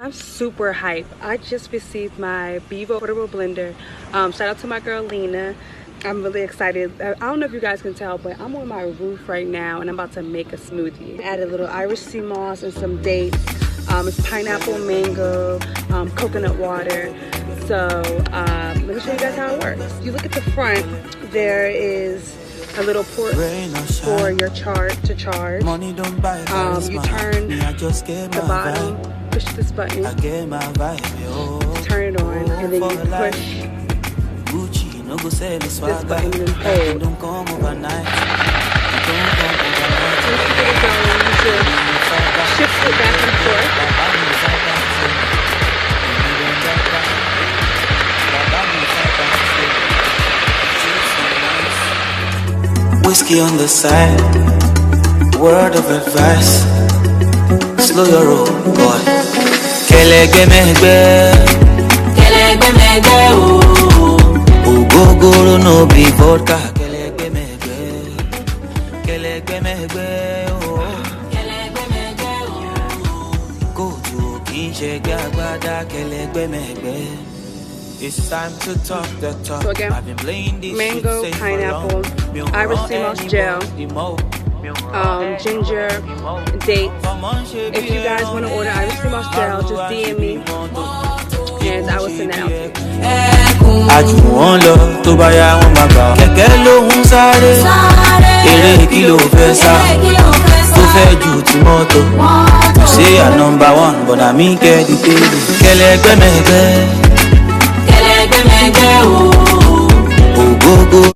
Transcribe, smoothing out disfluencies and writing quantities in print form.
I'm super hyped. I just received my BEVO portable blender. Shout out to my girl Lena. I'm really excited. I don't know if you guys can tell, but I'm on my roof right now and I'm about to make a smoothie. Add a little Irish sea moss and some dates. It's pineapple, mango, coconut water. So let me show you guys how it works. You look at the front, there is a little port for your to charge. You turn the bottom, push this button, turn it on, and then you push this button and hold. Shift it back and forth. Whiskey on the side, word of advice, slow your roll, boy. Kelege megbe, ogogoro no be vodka. Kelege megbe, go to kinshege agbada. Kelege megbe. It's time to talk the talk. So again, mango, pineapple, Irish sea moss gel, ginger, dates. If you guys want to order Irish sea moss gel, just DM me and I will send it out to you. Say you're number one, but I mean get the baby.